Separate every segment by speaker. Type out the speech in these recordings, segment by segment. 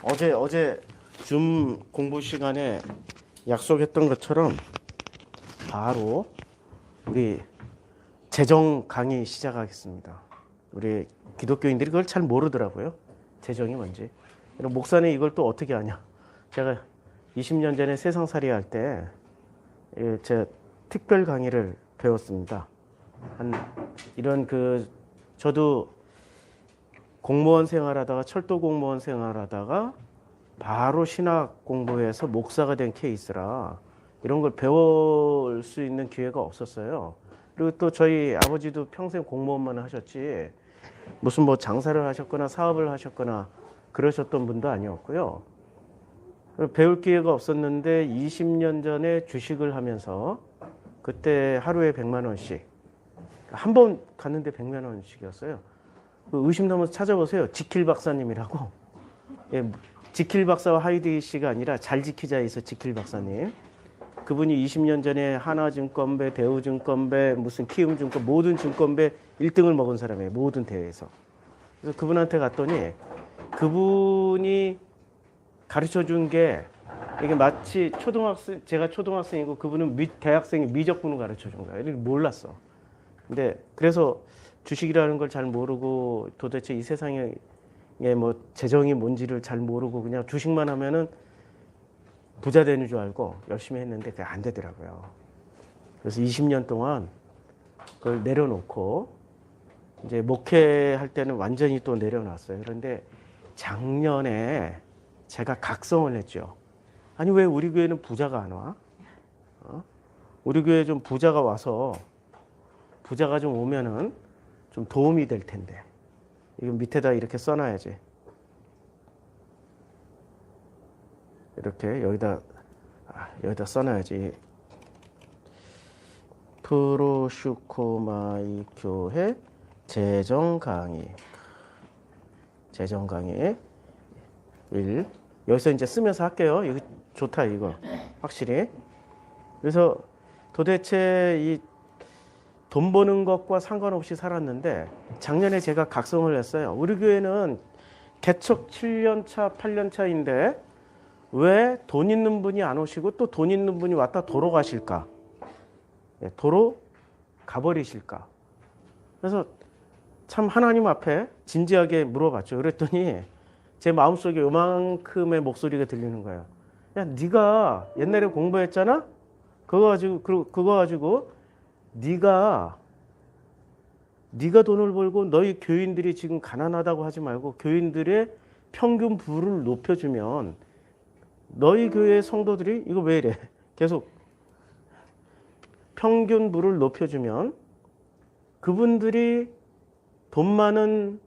Speaker 1: 어제 줌 공부 시간에 약속했던 것처럼 바로 우리 재정 강의 시작하겠습니다. 우리 기독교인들이 그걸 잘 모르더라고요. 재정이 뭔지. 목사는 이걸 또 어떻게 아냐? 제가 20년 전에 세상살이 할 때 제가 특별 강의를 배웠습니다. 이런 저도 공무원 생활하다가 철도 공무원 생활하다가 바로 신학 공부해서 목사가 된 케이스라 이런 걸 배울 수 있는 기회가 없었어요. 그리고 또 저희 아버지도 평생 공무원만 하셨지 무슨 뭐 장사를 하셨거나 사업을 하셨거나 그러셨던 분도 아니었고요. 배울 기회가 없었는데 20년 전에 주식을 하면서 그때 하루에 100만 원씩 한 번 갔는데 100만 원씩이었어요. 의심 넘어서 찾아보세요. 지킬 박사님이라고. 예, 지킬 박사와 하이디 씨가 아니라 잘 지키자에서 지킬 박사님. 그분이 20년 전에 하나증권배, 대우증권배, 무슨 키움증권 모든 증권배 1등을 먹은 사람이에요. 모든 대회에서. 그래서 그분한테 갔더니 그분이 가르쳐 준 게 이게 마치 제가 초등학생이고 그분은 대학생이 미적분을 가르쳐 준 거예요. 몰랐어. 근데 그래서 주식이라는 걸 잘 모르고 도대체 이 세상에 뭐 재정이 뭔지를 잘 모르고 그냥 주식만 하면은 부자 되는 줄 알고 열심히 했는데 그게 안 되더라고요. 그래서 20년 동안 그걸 내려놓고 이제 목회할 때는 완전히 또 내려놨어요. 그런데 작년에 제가 각성을 했죠. 아니 왜 우리 교회는 부자가 안 와? 우리 교회 좀 부자가 와서 부자가 좀 오면은 좀 도움이 될 텐데. 이거 밑에다 이렇게 써놔야지. 이렇게 여기다 써놔야지. 프로슈코마이 교회 재정 강의 1. 여기서 이제 쓰면서 할게요. 이거 좋다 이거 확실히. 그래서 도대체 이 돈 버는 것과 상관없이 살았는데 작년에 제가 각성을 했어요. 우리 교회는 개척 7년 차, 8년 차인데 왜 돈 있는 분이 안 오시고 또 돈 있는 분이 왔다 도로 가실까? 도로 가버리실까? 그래서 참 하나님 앞에 진지하게 물어봤죠. 그랬더니 제 마음속에 요만큼의 목소리가 들리는 거예요. 야, 네가 옛날에 공부했잖아? 그거 가지고 네가 돈을 벌고 너희 교인들이 지금 가난하다고 하지 말고 교인들의 평균 부를 높여주면 너희 교회 성도들이 이거 왜 이래? 계속 평균 부를 높여주면 그분들이 돈 많은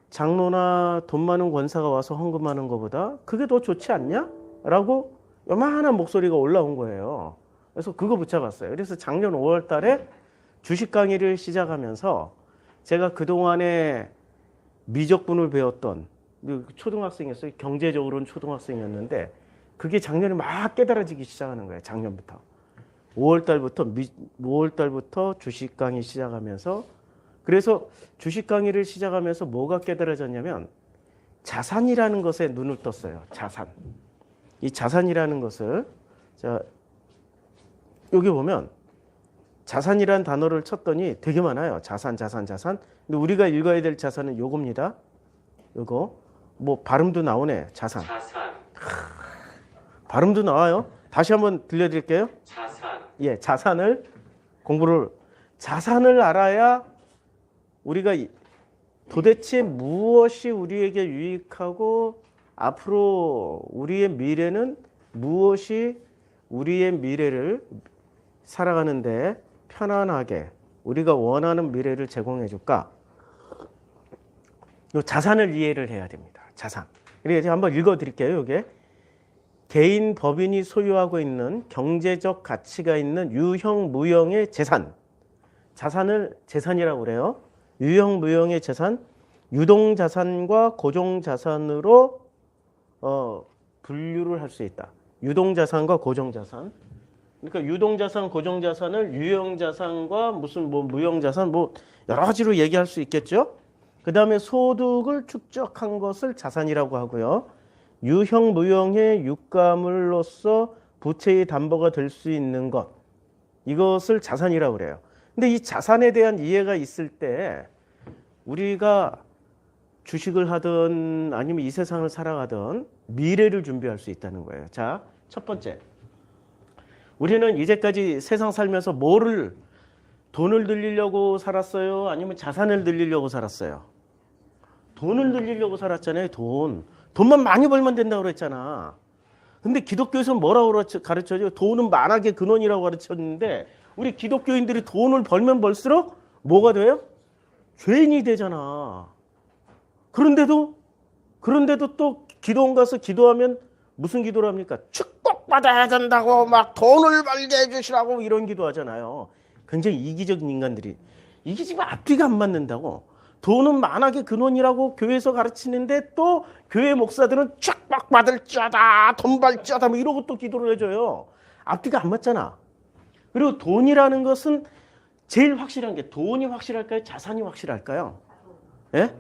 Speaker 1: 장로나 돈 많은 권사가 와서 헌금하는 것보다 그게 더 좋지 않냐? 라고 요만한 목소리가 올라온 거예요. 그래서 그거 붙잡았어요. 그래서 작년 5월 달에 주식 강의를 시작하면서 제가 그동안에 미적분을 배웠던 초등학생이었어요. 경제적으로는 초등학생이었는데 그게 작년에 막 깨달아지기 시작하는 거예요. 작년부터. 5월 달부터 주식 강의 시작하면서 그래서 주식 강의를 시작하면서 뭐가 깨달아졌냐면 자산이라는 것에 눈을 떴어요. 자산. 이 자산이라는 것을 여기 보면 자산이라는 단어를 쳤더니 되게 많아요. 자산. 근데 우리가 읽어야 될 자산은 요겁니다. 요거. 뭐 발음도 나오네. 자산. 발음도 나와요. 다시 한번 들려드릴게요. 예, 자산을 알아야 우리가 도대체 무엇이 우리에게 유익하고 앞으로 우리의 미래는 무엇이 우리의 미래를 살아가는데 편안하게 우리가 원하는 미래를 제공해 줄까? 이 자산을 이해를 해야 됩니다. 자산. 그래서 한번 읽어 드릴게요. 이게 개인 법인이 소유하고 있는 경제적 가치가 있는 유형 무형의 재산. 자산을 재산이라고 그래요. 유형 무형의 재산, 유동 자산과 고정 자산으로 분류를 할 수 있다. 유동 자산과 고정 자산. 그러니까 유동자산, 고정자산을 유형자산과 무슨 뭐 무형자산 뭐 여러 가지로 얘기할 수 있겠죠. 그 다음에 소득을 축적한 것을 자산이라고 하고요. 유형 무형의 유가물로서 부채의 담보가 될 수 있는 것, 이것을 자산이라고 그래요. 근데 이 자산에 대한 이해가 있을 때 우리가 주식을 하든 아니면 이 세상을 살아가든 미래를 준비할 수 있다는 거예요. 자, 첫 번째. 우리는 이제까지 세상 살면서 돈을 늘리려고 살았어요? 아니면 자산을 늘리려고 살았어요? 돈을 늘리려고 살았잖아요. 돈만 많이 벌면 된다고 그랬잖아. 근데 기독교에서는 뭐라고 가르쳐줘요? 돈은 만악의 근원이라고 가르쳤는데 우리 기독교인들이 돈을 벌면 벌수록 뭐가 돼요? 죄인이 되잖아. 그런데도 또 기도원 가서 기도하면 무슨 기도를 합니까? 축복받아야 된다고 막 돈을 벌게 해주시라고 이런 기도하잖아요. 굉장히 이기적인 인간들이. 이게 지금 앞뒤가 안 맞는다고. 돈은 만악의 근원이라고 교회에서 가르치는데 또 교회 목사들은 축복받을 자다, 돈 벌 자다 뭐 이러고 또 기도를 해줘요. 앞뒤가 안 맞잖아. 그리고 돈이라는 것은 제일 확실한 게 돈이 확실할까요? 자산이 확실할까요? 예?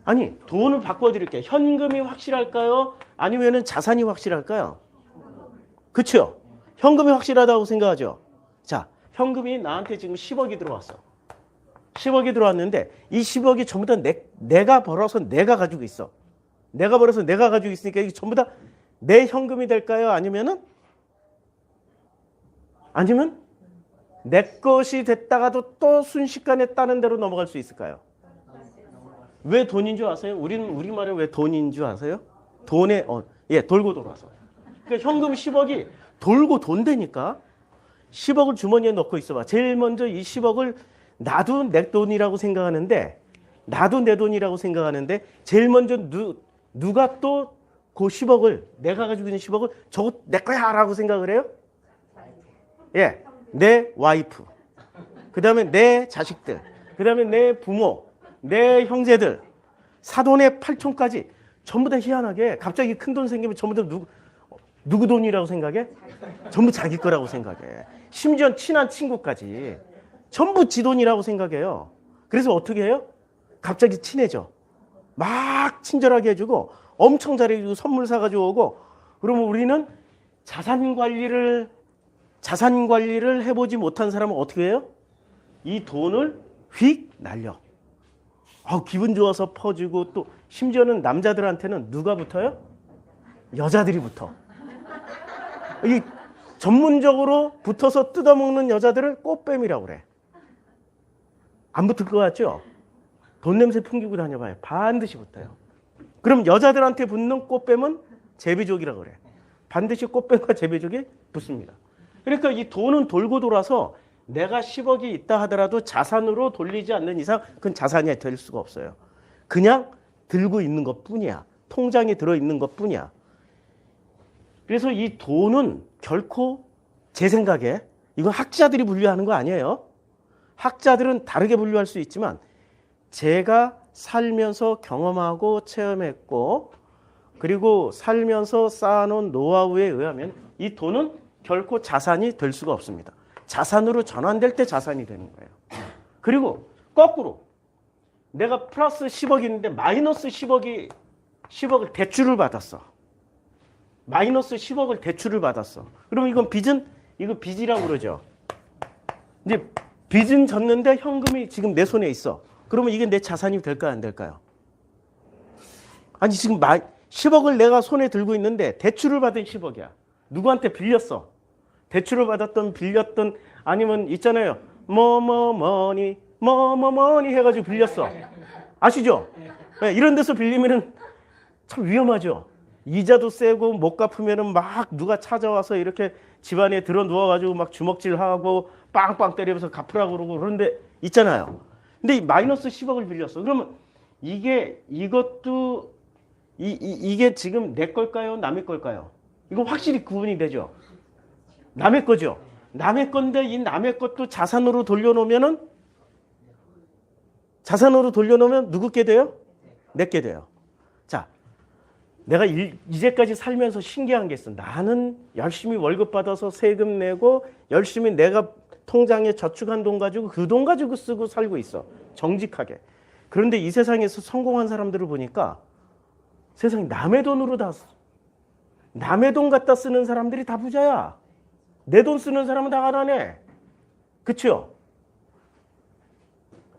Speaker 1: 아니, 돈을 바꿔드릴게요. 현금이 확실할까요? 아니면은 자산이 확실할까요? 그렇죠? 현금이 확실하다고 생각하죠? 자, 현금이 나한테 지금 10억이 들어왔어. 10억이 들어왔는데 이 10억이 전부 다 내가 벌어서 내가 가지고 있어. 내가 벌어서 내가 가지고 있으니까 이게 전부 다 내 현금이 될까요? 아니면 내 것이 됐다가도 또 순식간에 다른 데로 넘어갈 수 있을까요? 왜 돈인 줄 아세요? 우리말에 왜 돈인 줄 아세요? 돌고 돌아서. 그러니까 현금 10억이 돌고 돈되니까 10억을 주머니에 넣고 있어봐. 제일 먼저 이 10억을 나도 내 돈이라고 생각하는데 제일 먼저 누가 또 그 10억을 내가 가지고 있는 10억을 저거 내 거야 라고 생각을 해요? 예, 내 와이프, 그 다음에 내 자식들, 그 다음에 내 부모, 내 형제들, 사돈의 팔촌까지 전부 다 희한하게 갑자기 큰 돈 생기면 전부 다 누구 돈이라고 생각해? 전부 자기 거라고 생각해. 심지어 친한 친구까지 전부 지 돈이라고 생각해요. 그래서 어떻게 해요? 갑자기 친해져. 막 친절하게 해주고 엄청 잘해주고 선물 사가지고 오고. 그러면 우리는 자산 관리를 해보지 못한 사람은 어떻게 해요? 이 돈을 휙 날려. 기분 좋아서 퍼주고 또 심지어는 남자들한테는 누가 붙어요? 여자들이 붙어. 이 전문적으로 붙어서 뜯어먹는 여자들을 꽃뱀이라고 그래. 안 붙을 것 같죠? 돈 냄새 풍기고 다녀봐요. 반드시 붙어요. 그럼 여자들한테 붙는 꽃뱀은 제비족이라고 그래. 반드시 꽃뱀과 제비족이 붙습니다. 그러니까 이 돈은 돌고 돌아서 내가 10억이 있다 하더라도 자산으로 돌리지 않는 이상 그건 자산이 될 수가 없어요. 그냥 들고 있는 것뿐이야. 통장에 들어있는 것뿐이야. 그래서 이 돈은 결코 제 생각에 이건 학자들이 분류하는 거 아니에요. 학자들은 다르게 분류할 수 있지만 제가 살면서 경험하고 체험했고 그리고 살면서 쌓아놓은 노하우에 의하면 이 돈은 결코 자산이 될 수가 없습니다. 자산으로 전환될 때 자산이 되는 거예요. 그리고 거꾸로 내가 플러스 10억이 있는데 마이너스 10억을 대출을 받았어. 마이너스 10억을 대출을 받았어. 그럼 이건 이거 빚이라고 그러죠. 이제 빚은 졌는데 현금이 지금 내 손에 있어. 그러면 이게 내 자산이 될까요? 안 될까요? 아니 지금 10억을 내가 손에 들고 있는데 대출을 받은 10억이야. 누구한테 빌렸어. 대출을 받았던 빌렸던 아니면 있잖아요. 뭐니 해가지고 빌렸어. 아시죠? 네, 이런 데서 빌리면은 참 위험하죠. 이자도 세고 못 갚으면은 막 누가 찾아와서 이렇게 집안에 들어 누워가지고 막 주먹질하고 빵빵 때리면서 갚으라고 그러고 그런데 있잖아요. 근데 이 마이너스 10억을 빌렸어. 그러면 이게 지금 내 걸까요? 남의 걸까요? 이거 확실히 구분이 되죠. 남의 거죠. 남의 건데 이 남의 것도 자산으로 돌려놓으면 누구께 돼요? 내게 돼요. 자, 내가 이제까지 살면서 신기한 게 있어. 나는 열심히 월급 받아서 세금 내고 열심히 내가 통장에 저축한 돈 가지고 그 돈 가지고 쓰고 살고 있어. 정직하게. 그런데 이 세상에서 성공한 사람들을 보니까 세상에 남의 돈으로 다 남의 돈 갖다 쓰는 사람들이 다 부자야. 내 돈 쓰는 사람은 다 가난해. 그렇죠?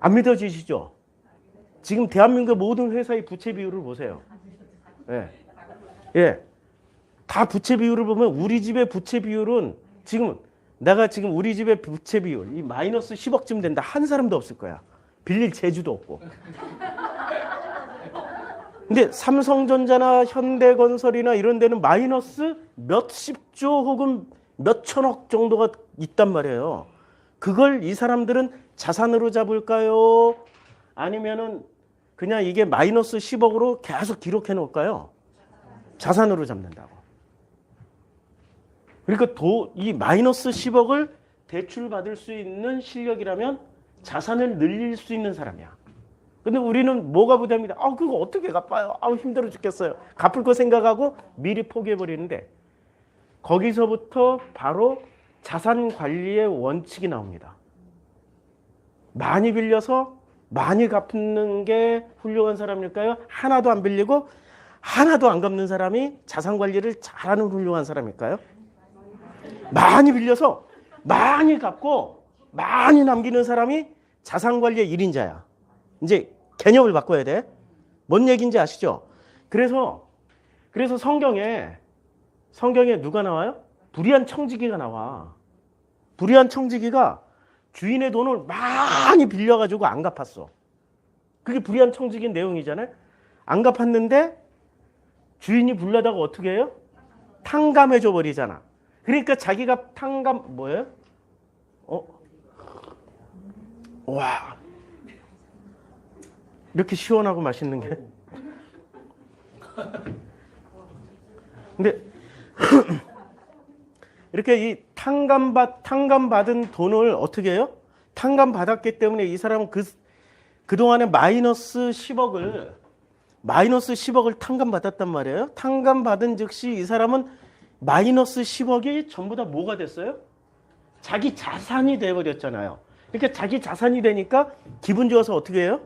Speaker 1: 안 믿어지시죠? 지금 대한민국 모든 회사의 부채 비율을 보세요. 예. 예. 다 부채 비율을 보면 우리 집의 부채 비율은 내가 지금 우리 집의 부채 비율 이 마이너스 10억쯤 된다. 한 사람도 없을 거야. 빌릴 재주도 없고. 근데 삼성전자나 현대건설이나 이런 데는 마이너스 몇십조 혹은 몇천억 정도가 있단 말이에요. 그걸 이 사람들은 자산으로 잡을까요? 아니면은 그냥 이게 마이너스 10억으로 계속 기록해 놓을까요? 자산으로 잡는다고. 그러니까 이 마이너스 10억을 대출받을 수 있는 실력이라면 자산을 늘릴 수 있는 사람이야. 근데 우리는 뭐가 부담이다? 그거 어떻게 갚아요? 힘들어 죽겠어요. 갚을 거 생각하고 미리 포기해버리는데 거기서부터 바로 자산 관리의 원칙이 나옵니다. 많이 빌려서 많이 갚는 게 훌륭한 사람일까요? 하나도 안 빌리고 하나도 안 갚는 사람이 자산 관리를 잘하는 훌륭한 사람일까요? 많이 빌려서 많이 갚고 많이 남기는 사람이 자산 관리의 1인자야. 이제 개념을 바꿔야 돼. 뭔 얘기인지 아시죠? 그래서 성경에 누가 나와요? 불의한 청지기가 나와. 불의한 청지기가 주인의 돈을 많이 빌려가지고 안 갚았어. 그게 불의한 청지기 내용이잖아요. 안 갚았는데 주인이 불나다가 어떻게 해요? 탕감해줘 버리잖아. 그러니까 자기가 뭐예요? 와, 이렇게 시원하고 맛있는 게. 근데 이렇게 이 탕감받은 돈을 어떻게 해요? 탕감받았기 때문에 이 사람은 그동안에 마이너스 10억을 탕감받았단 말이에요. 탕감받은 즉시 이 사람은 마이너스 10억이 전부 다 뭐가 됐어요? 자기 자산이 돼버렸잖아요. 그러니까 자기 자산이 되니까 기분 좋아서 어떻게 해요?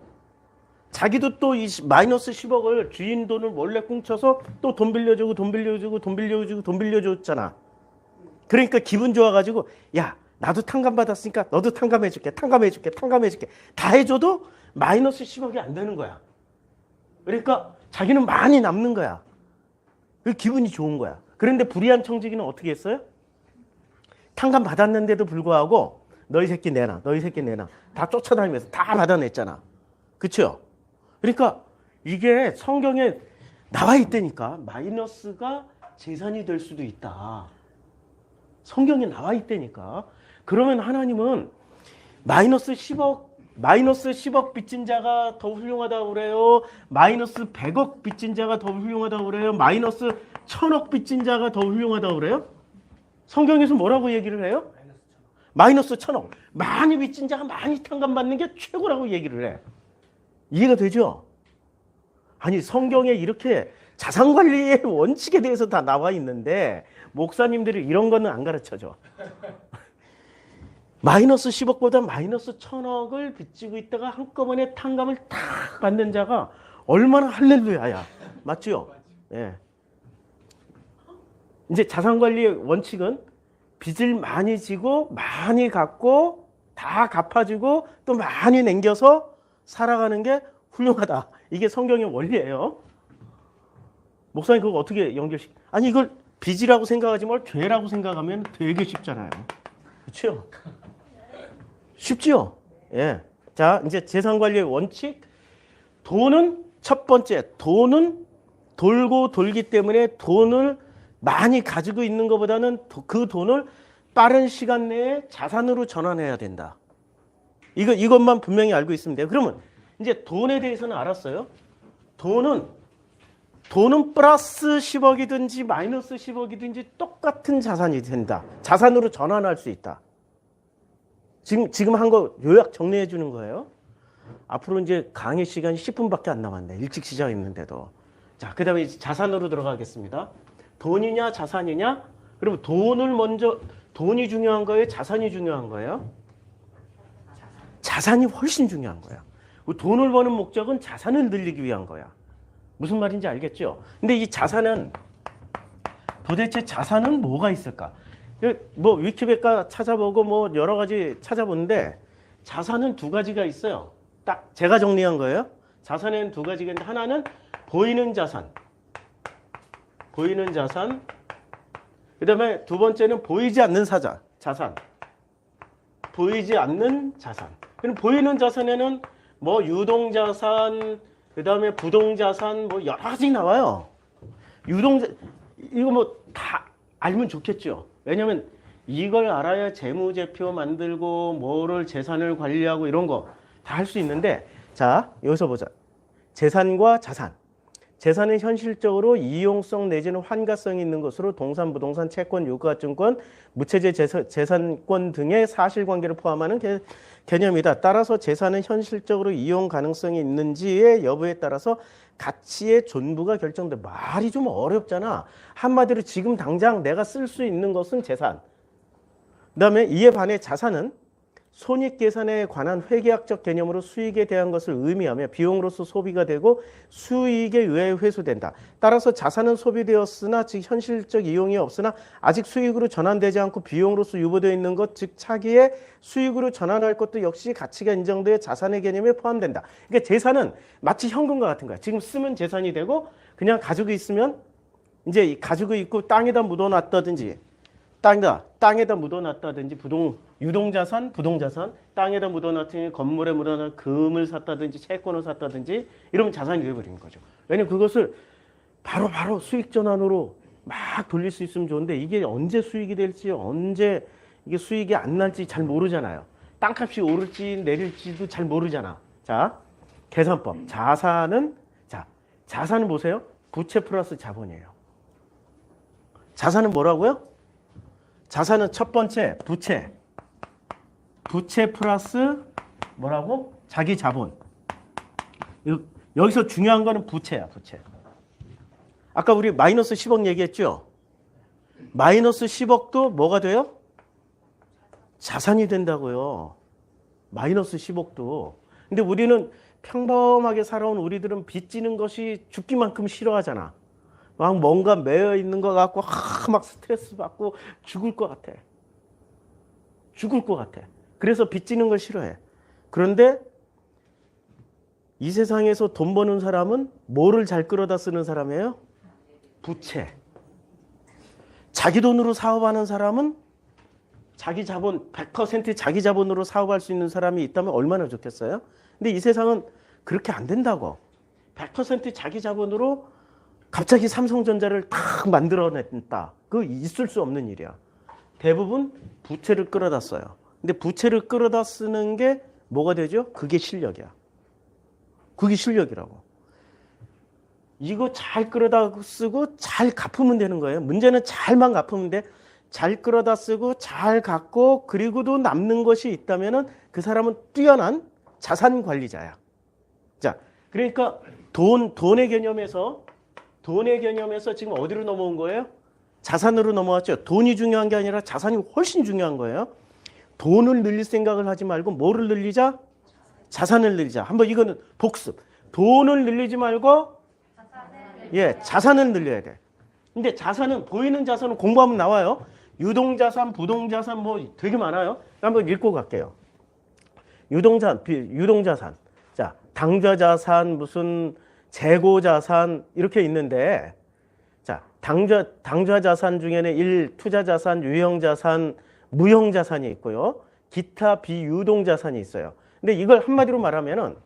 Speaker 1: 자기도 또 이 마이너스 10억을 주인 돈을 몰래 꽁쳐서 또 돈 빌려줬잖아. 그러니까 기분 좋아가지고 야, 나도 탕감받았으니까 너도 탕감해줄게. 다 해줘도 마이너스 10억이 안 되는 거야. 그러니까 자기는 많이 남는 거야. 그 기분이 좋은 거야. 그런데 불의한 청지기는 어떻게 했어요? 탕감받았는데도 불구하고 너희 새끼 내놔. 다 쫓아다니면서 다 받아냈잖아. 그렇죠? 그러니까 이게 성경에 나와 있다니까. 마이너스가 재산이 될 수도 있다. 성경에 나와 있다니까. 그러면 하나님은 마이너스 10억 빚진 자가 더 훌륭하다고 그래요? 마이너스 100억 빚진 자가 더 훌륭하다고 그래요? 마이너스 1000억 빚진 자가 더 훌륭하다고 그래요? 성경에서 뭐라고 얘기를 해요? 마이너스 1000억. 많이 빚진 자가 많이 탕감받는 게 최고라고 얘기를 해. 이해가 되죠? 아니, 성경에 이렇게 자산관리의 원칙에 대해서 다 나와 있는데 목사님들이 이런 거는 안 가르쳐줘. 마이너스 10억보다 마이너스 1000억을 빚지고 있다가 한꺼번에 탕감을 탁 받는 자가 얼마나 할렐루야야. 맞죠? 예. 이제 자산관리의 원칙은 빚을 많이 지고 많이 갚고 다 갚아주고 또 많이 남겨서 살아가는 게 훌륭하다. 이게 성경의 원리예요. 목사님 그거 어떻게 아니 이걸 빚이라고 생각하지 말고 죄라고 생각하면 되게 쉽잖아요. 그렇죠? 쉽죠? 예. 자, 이제 재산관리의 원칙. 돈은 첫 번째, 돈은 돌고 돌기 때문에 돈을 많이 가지고 있는 것보다는 그 돈을 빠른 시간 내에 자산으로 전환해야 된다. 이것만 분명히 알고 있으면 돼요. 그러면 이제 돈에 대해서는 알았어요. 돈은 플러스 10억이든지 마이너스 10억이든지 똑같은 자산이 된다. 자산으로 전환할 수 있다. 지금 한 거 요약 정리해 주는 거예요. 앞으로 이제 강의 시간이 10분밖에 안 남았네. 일찍 시작했는데도. 자, 그 다음에 자산으로 들어가겠습니다. 돈이냐 자산이냐? 그럼 돈이 중요한 거예요? 자산이 중요한 거예요? 자산이 훨씬 중요한 거야. 돈을 버는 목적은 자산을 늘리기 위한 거야. 무슨 말인지 알겠죠? 근데 이 자산은 도대체 자산은 뭐가 있을까? 뭐 위키백과 찾아보고 뭐 여러 가지 찾아보는데 자산은 두 가지가 있어요. 딱 제가 정리한 거예요. 자산에는 두 가지가 있는데 하나는 보이는 자산. 보이는 자산. 그다음에 두 번째는 보이지 않는 자산. 보이지 않는 자산. 그럼 보이는 자산에는 뭐 유동자산, 그다음에 부동자산 뭐 여러 가지 나와요. 이거 뭐 다 알면 좋겠죠. 왜냐면 이걸 알아야 재무제표 만들고 뭐를 재산을 관리하고 이런 거 다 할 수 있는데 자, 여기서 보자. 재산과 자산. 재산은 현실적으로 이용성 내지는 환가성이 있는 것으로 동산, 부동산, 채권, 유가증권, 무채제 재산권 등의 사실관계를 포함하는 개념이다. 따라서 재산은 현실적으로 이용 가능성이 있는지의 여부에 따라서 가치의 존부가 결정돼. 말이 좀 어렵잖아. 한마디로 지금 당장 내가 쓸 수 있는 것은 재산. 그다음에 이에 반해 자산은 손익계산에 관한 회계학적 개념으로 수익에 대한 것을 의미하며 비용으로서 소비가 되고 수익에 의해 회수된다. 따라서 자산은 소비되었으나 즉 현실적 이용이 없으나 아직 수익으로 전환되지 않고 비용으로서 유보되어 있는 것, 즉 차기에 수익으로 전환할 것도 역시 가치가 인정되어 자산의 개념에 포함된다. 그러니까 재산은 마치 현금과 같은 거야. 지금 쓰면 재산이 되고 그냥 가지고 있으면 이제 가지고 있고 땅에다 묻어놨다든지 땅에다 묻어놨다든지 유동자산, 부동자산, 땅에다 묻어놨더니 건물에 묻어놨 금을 샀다든지 채권을 샀다든지 이러면 자산이 되어버리는 거죠. 왜냐면 그것을 바로 수익 전환으로 막 돌릴 수 있으면 좋은데 이게 언제 수익이 될지 언제 이게 수익이 안 날지 잘 모르잖아요. 땅값이 오를지 내릴지도 잘 모르잖아. 자, 계산법. 자산은 보세요. 부채 플러스 자본이에요. 자산은 뭐라고요? 자산은 첫 번째 부채 플러스 뭐라고? 자기 자본. 여기서 중요한 거는 부채야, 부채. 아까 우리 마이너스 10억 얘기했죠? 마이너스 10억도 뭐가 돼요? 자산이 된다고요. 마이너스 10억도. 근데 우리는 평범하게 살아온 우리들은 빚지는 것이 죽기만큼 싫어하잖아. 막 뭔가 매여 있는 것 같고 막 스트레스 받고 죽을 것 같아. 그래서 빚지는 걸 싫어해. 그런데 이 세상에서 돈 버는 사람은 뭐를 잘 끌어다 쓰는 사람이에요? 부채. 자기 돈으로 사업하는 사람은 자기 자본 100% 자기 자본으로 사업할 수 있는 사람이 있다면 얼마나 좋겠어요? 근데 이 세상은 그렇게 안 된다고. 100% 자기 자본으로 갑자기 삼성전자를 탁 만들어냈다. 그거 있을 수 없는 일이야. 대부분 부채를 끌어다 써요. 근데 부채를 끌어다 쓰는 게 뭐가 되죠? 그게 실력이야. 그게 실력이라고. 이거 잘 끌어다 쓰고 잘 갚으면 되는 거예요. 문제는 잘만 갚으면 돼. 잘 끌어다 쓰고 잘 갚고 그리고도 남는 것이 있다면은 그 사람은 뛰어난 자산 관리자야. 자, 그러니까 돈의 개념에서 지금 어디로 넘어온 거예요? 자산으로 넘어왔죠. 돈이 중요한 게 아니라 자산이 훨씬 중요한 거예요. 돈을 늘릴 생각을 하지 말고 뭐를 늘리자? 자산을 늘리자. 한번 이거는 복습. 돈을 늘리지 말고 자산을 늘려야 돼. 근데 자산은 보이는 자산은 공부하면 나와요. 유동자산, 부동자산 뭐 되게 많아요. 한번 읽고 갈게요. 유동자산. 자, 당좌자산 무슨 재고자산 이렇게 있는데 자, 당좌자산 중에는 투자자산, 유형자산, 무형자산이 있고요. 기타 비유동자산이 있어요. 근데 이걸 한마디로 말하면은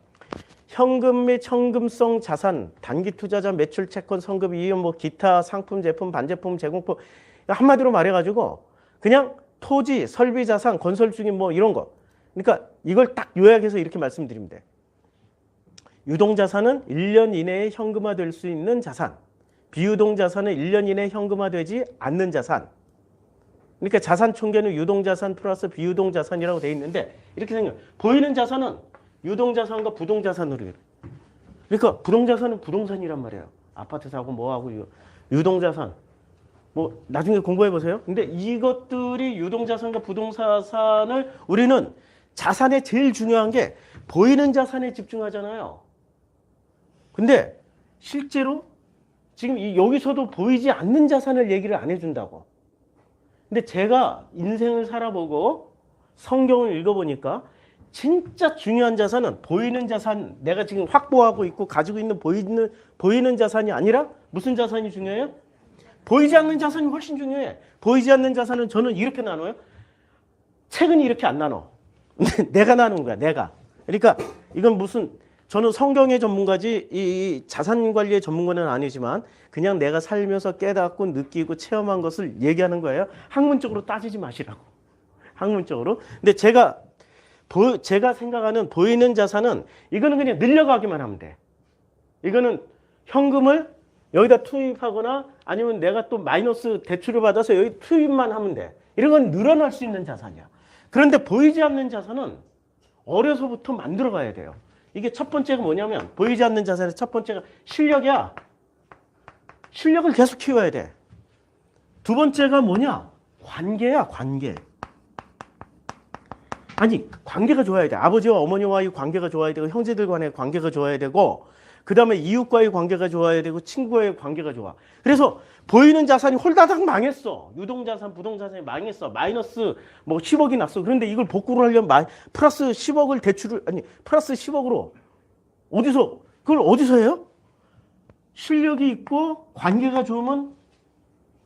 Speaker 1: 현금 및 현금성 자산, 단기 투자자, 매출, 채권, 성급, 이윤, 뭐 기타 상품, 제품, 반제품, 제공품 한마디로 말해가지고 그냥 토지, 설비 자산, 건설 중인 뭐 이런 거. 그러니까 이걸 딱 요약해서 이렇게 말씀드리면 돼. 유동자산은 1년 이내에 현금화될 수 있는 자산. 비유동자산은 1년 이내에 현금화되지 않는 자산. 그러니까 자산 총계는 유동자산 플러스 비유동자산이라고 돼 있는데 이렇게 생겨요. 보이는 자산은 유동자산과 부동자산으로 해요. 그러니까 부동자산은 부동산이란 말이에요. 아파트 사고 뭐하고 유동자산. 뭐 나중에 공부해 보세요. 근데 이것들이 유동자산과 부동자산을 우리는 자산에 제일 중요한 게 보이는 자산에 집중하잖아요. 근데 실제로 지금 여기서도 보이지 않는 자산을 얘기를 안 해준다고. 근데 제가 인생을 살아보고 성경을 읽어보니까 진짜 중요한 자산은 보이는 자산, 내가 지금 확보하고 있고 가지고 있는 보이는 자산이 아니라 무슨 자산이 중요해요? 보이지 않는 자산이 훨씬 중요해. 보이지 않는 자산은 저는 이렇게 나눠요. 책은 이렇게 안 나눠. 내가 나누는 거야, 내가. 그러니까 이건 저는 성경의 전문가지 이 자산 관리의 전문가는 아니지만 그냥 내가 살면서 깨닫고 느끼고 체험한 것을 얘기하는 거예요. 학문적으로 따지지 마시라고. 학문적으로. 근데 제가 생각하는 보이는 자산은 이거는 그냥 늘려가기만 하면 돼. 이거는 현금을 여기다 투입하거나 아니면 내가 또 마이너스 대출을 받아서 여기 투입만 하면 돼. 이런 건 늘어날 수 있는 자산이야. 그런데 보이지 않는 자산은 어려서부터 만들어 가야 돼요. 이게 첫 번째가 뭐냐면 보이지 않는 자산의 첫 번째가 실력이야. 실력을 계속 키워야 돼. 두 번째가 뭐냐? 관계야, 관계. 아니, 관계가 좋아야 돼. 아버지와 어머니와의 관계가 좋아야 되고 형제들 간의 관계가 좋아야 되고 그 다음에 이웃과의 관계가 좋아야 되고 친구와의 관계가 좋아. 그래서 보이는 자산이 홀다닥 망했어. 유동자산, 부동자산이 망했어. 마이너스 10억이 났어. 그런데 이걸 복구를 하려면 플러스 10억을 플러스 10억으로 그걸 어디서 해요? 실력이 있고 관계가 좋으면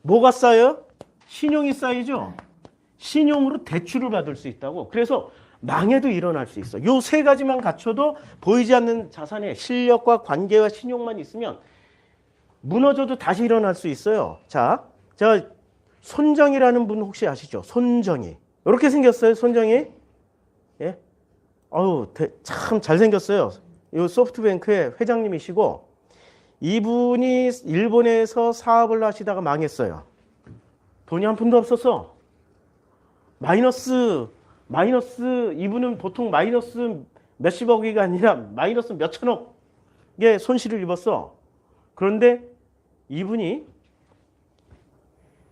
Speaker 1: 뭐가 쌓여요? 신용이 쌓이죠. 신용으로 대출을 받을 수 있다고. 그래서 망해도 일어날 수 있어. 요 세 가지만 갖춰도 보이지 않는 자산에 실력과 관계와 신용만 있으면 무너져도 다시 일어날 수 있어요. 자, 제가 손정이라는 분 혹시 아시죠? 손정이. 이렇게 생겼어요, 손정이. 예? 참 잘생겼어요. 이 소프트뱅크의 회장님이시고 이분이 일본에서 사업을 하시다가 망했어요. 돈이 한 푼도 없었어. 마이너스 이분은 보통 마이너스 몇십억이가 아니라 마이너스 몇천억의 손실을 입었어. 그런데 이분이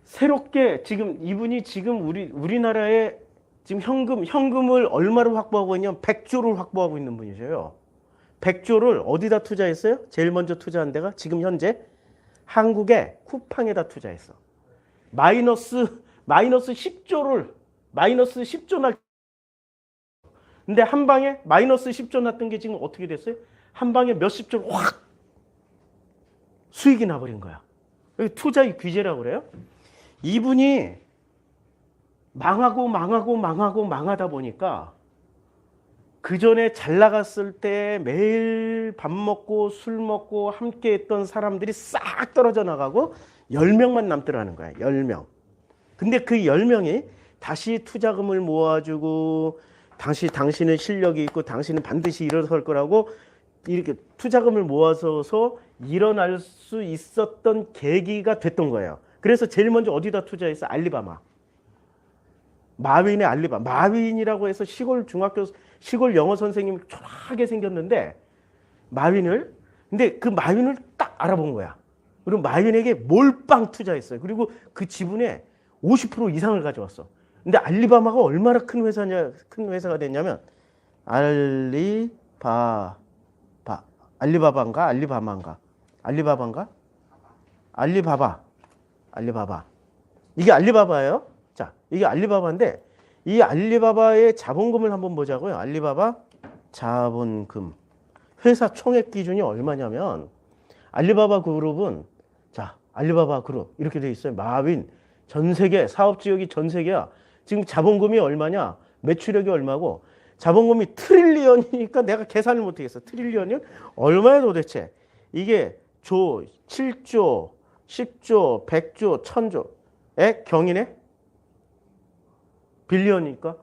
Speaker 1: 새롭게 이분이 지금 우리나라에 지금 현금을 얼마를 확보하고 있냐면 100조를 확보하고 있는 분이셔요. 100조를 어디다 투자했어요? 제일 먼저 투자한 데가 지금 현재 한국의 쿠팡에다 투자했어. 마이너스 10조 날. 근데 한 방에 마이너스 10조 났던 게 지금 어떻게 됐어요? 한 방에 몇십 조를 확 수익이 나버린 거야. 여기 투자의 규제라고 그래요. 이분이 망하다 보니까 그 전에 잘 나갔을 때 매일 밥 먹고 술 먹고 함께 했던 사람들이 싹 떨어져 나가고 10명만 남더라는 거야. 10명. 근데 그 10명이 다시 투자금을 모아주고 당신은 실력이 있고 당신은 반드시 일어설 거라고 이렇게 투자금을 모아서 일어날 수 있었던 계기가 됐던 거예요. 그래서 제일 먼저 어디다 투자했어? 알리바마. 마윈의 알리바마. 마윈이라고 해서 시골 영어 선생님이 초라하게 생겼는데 근데 그 마윈을 딱 알아본 거야. 그리고 마윈에게 몰빵 투자했어요. 그리고 그 지분의 50% 이상을 가져왔어. 근데 알리바마가 얼마나 큰 회사가 됐냐면 알리바바. 이게 알리바바예요. 자, 이게 알리바바인데 이 알리바바의 자본금을 한번 보자고요. 알리바바 자본금. 회사 총액 기준이 얼마냐면 알리바바 그룹은 알리바바 그룹 이렇게 돼 있어요. 마윈 전 세계 사업 지역이 전 세계야. 지금 자본금이 얼마냐? 매출액이 얼마고 자본금이 트릴리언이니까 내가 계산을 못 하겠어. 트릴리언이 얼마야 도대체? 이게 7조, 10조, 100조, 1000조의 경이네? 빌리언이니까.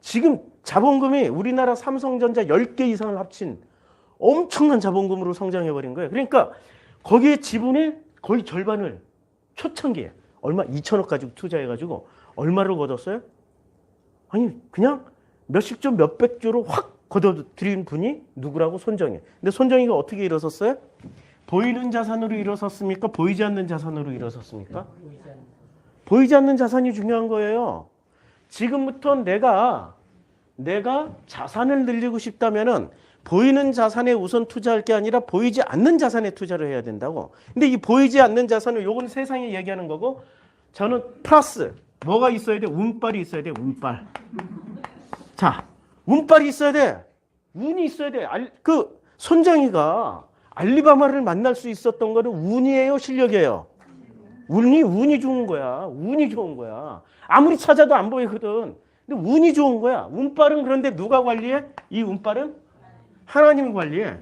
Speaker 1: 지금 자본금이 우리나라 삼성전자 10개 이상을 합친 엄청난 자본금으로 성장해버린 거예요. 그러니까 거기에 지분의 거의 절반을 초창기에 2천억 가지고 투자해가지고 얼마를 거뒀어요? 아니 그냥 몇십조 몇백조로 확 거둬들인 분이 누구라고? 손정희. 근데 손정희가 어떻게 일어섰어요? 보이는 자산으로 일어섰습니까? 보이지 않는 자산으로 일어섰습니까? 보이지 않는 자산이 중요한 거예요. 지금부터 내가 자산을 늘리고 싶다면은 보이는 자산에 우선 투자할 게 아니라 보이지 않는 자산에 투자를 해야 된다고. 근데 이 보이지 않는 자산은 요건 세상이 얘기하는 거고, 저는 플러스 뭐가 있어야 돼? 운빨이 있어야 돼. 운빨. 자, 운빨이 있어야 돼. 운이 있어야 돼. 그 손장이가 알리바마를 만날 수 있었던 거는 운이에요, 실력이에요? 운이 좋은 거야. 운이 좋은 거야. 아무리 찾아도 안 보이거든. 근데 운이 좋은 거야. 운빨은 그런데 누가 관리해? 이 운빨은 하나님이 관리해.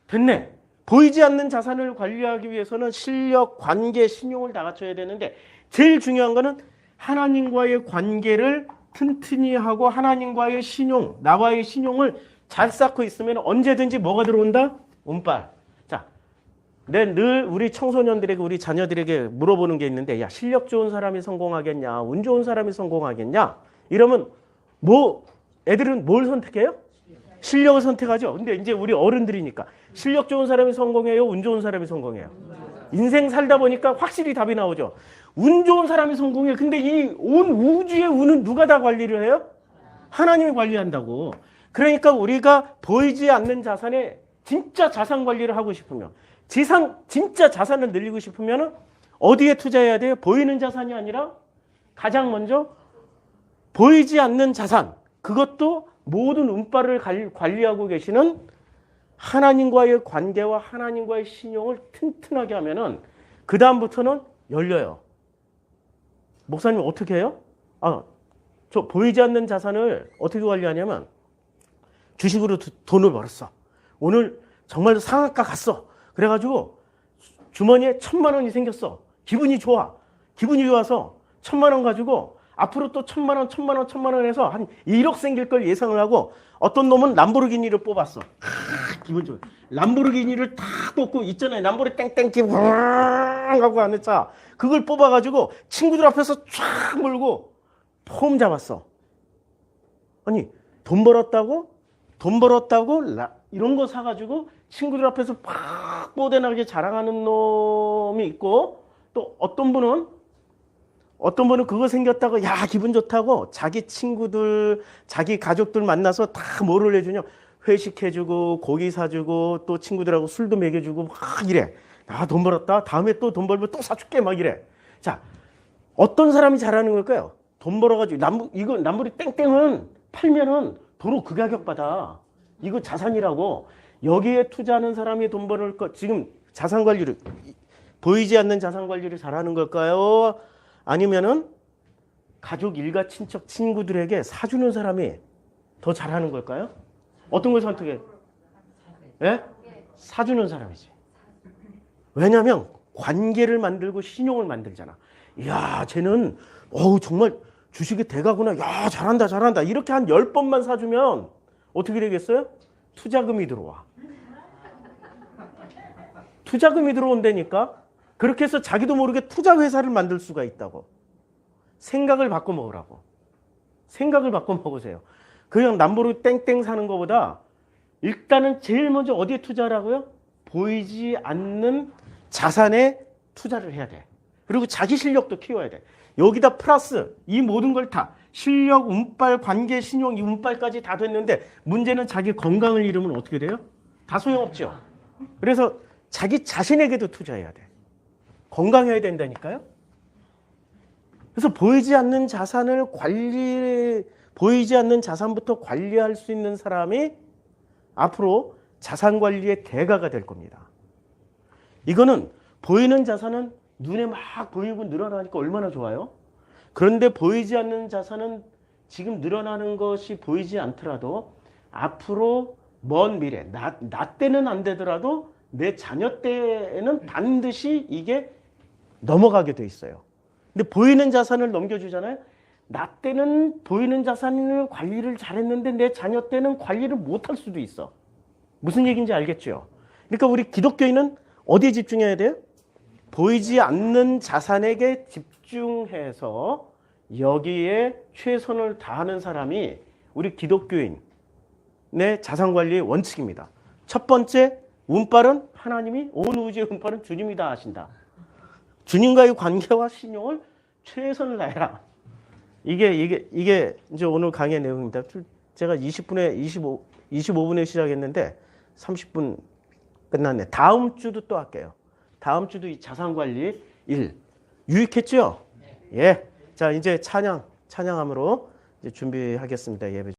Speaker 1: 됐네. 보이지 않는 자산을 관리하기 위해서는 실력, 관계, 신용을 다 갖춰야 되는데 제일 중요한 거는 하나님과의 관계를 튼튼히 하고 하나님과의 신용, 나와의 신용을 잘 쌓고 있으면 언제든지 뭐가 들어온다? 운빨. 자, 늘 우리 청소년들에게, 우리 자녀들에게 물어보는 게 있는데, 야, 실력 좋은 사람이 성공하겠냐? 운 좋은 사람이 성공하겠냐? 이러면 애들은 뭘 선택해요? 실력을 선택하죠. 근데 이제 우리 어른들이니까 실력 좋은 사람이 성공해요? 운 좋은 사람이 성공해요? 인생 살다 보니까 확실히 답이 나오죠. 운 좋은 사람이 성공해. 근데 이 온 우주의 운은 누가 다 관리를 해요? 하나님이 관리한다고. 그러니까 우리가 보이지 않는 자산에 진짜 자산 관리를 하고 싶으면, 진짜 자산을 늘리고 싶으면 어디에 투자해야 돼요? 보이는 자산이 아니라 가장 먼저 보이지 않는 자산, 그것도 모든 운빨을 관리하고 계시는 하나님과의 관계와 하나님과의 신용을 튼튼하게 하면은 그 다음부터는 열려요. 목사님 어떻게 해요? 저 보이지 않는 자산을 어떻게 관리하냐면 주식으로 돈을 벌었어. 오늘 정말 상한가 갔어. 그래가지고 주머니에 1,000만 원이 생겼어. 기분이 좋아. 기분이 좋아서 1,000만 원 가지고 앞으로 또 1,000만 원, 1,000만 원, 1,000만 원 해서 한 1억 생길 걸 예상을 하고 어떤 놈은 람보르기니를 뽑았어. 기분 좋아. 람보르기니를 탁 뽑고 있잖아요. 람보르 땡땡 하고 하는 차. 그걸 뽑아가지고 친구들 앞에서 쫙 몰고 폼 잡았어. 아니 돈 벌었다고 이런 거 사가지고 친구들 앞에서 팍 뽀대나게 자랑하는 놈이 있고, 또 어떤 분은 그거 생겼다고 야 기분 좋다고 자기 친구들 자기 가족들 만나서 다 뭐를 해주냐, 회식해주고 고기 사주고 또 친구들하고 술도 먹여주고 막 이래. 야 돈 벌었다, 다음에 또 돈 벌면 또 사줄게 막 이래. 자, 어떤 사람이 잘하는 걸까요? 돈 벌어가지고 이거 남부리 땡땡은 팔면은 도로 그 가격 받아. 이거 자산이라고. 여기에 투자하는 사람이 돈 벌을 거. 지금 자산 관리를, 보이지 않는 자산 관리를 잘하는 걸까요? 아니면은 가족, 일가, 친척, 친구들에게 사주는 사람이 더 잘하는 걸까요? 어떤 걸 선택해? 예? 사주는 사람이지. 왜냐하면 관계를 만들고 신용을 만들잖아. 이야, 쟤는 정말 주식이 대가구나. 야, 잘한다. 이렇게 한 10번만 사주면 어떻게 되겠어요? 투자금이 들어와. 투자금이 들어온다니까. 그렇게 해서 자기도 모르게 투자회사를 만들 수가 있다고. 생각을 바꿔 먹으라고. 생각을 바꿔 먹으세요. 그냥 남보르 땡땡 사는 것보다 일단은 제일 먼저 어디에 투자하라고요? 보이지 않는 자산에 투자를 해야 돼. 그리고 자기 실력도 키워야 돼. 여기다 플러스 이 모든 걸 다 실력, 운빨, 관계, 신용, 이 운빨까지 다 됐는데 문제는 자기 건강을 잃으면 어떻게 돼요? 다 소용없죠. 그래서 자기 자신에게도 투자해야 돼. 건강해야 된다니까요. 그래서 보이지 않는 자산부터 관리할 수 있는 사람이 앞으로 자산 관리의 대가가 될 겁니다. 이거는 보이는 자산은 눈에 막 보이고 늘어나니까 얼마나 좋아요? 그런데 보이지 않는 자산은 지금 늘어나는 것이 보이지 않더라도 앞으로 먼 미래, 나 때는 안 되더라도 내 자녀 때에는 반드시 이게 넘어가게 돼 있어요. 근데 보이는 자산을 넘겨주잖아요. 나 때는 보이는 자산을 관리를 잘했는데 내 자녀 때는 관리를 못할 수도 있어. 무슨 얘기인지 알겠죠? 그러니까 우리 기독교인은 어디에 집중해야 돼요? 보이지 않는 자산에게 집중해서 여기에 최선을 다하는 사람이 우리 기독교인의 자산관리의 원칙입니다. 첫 번째, 운빨은 하나님이, 온 우주의 운빨은 주님이 다 하신다. 주님과의 관계와 신용을 최선을 다해라. 이게 이제 오늘 강의 내용입니다. 제가 20분에 25분에 시작했는데 30분 끝났네. 다음 주도 또 할게요. 다음 주도 이 자산관리 1. 유익했죠? 예. 자, 이제 찬양함으로 이제 준비하겠습니다. 예배.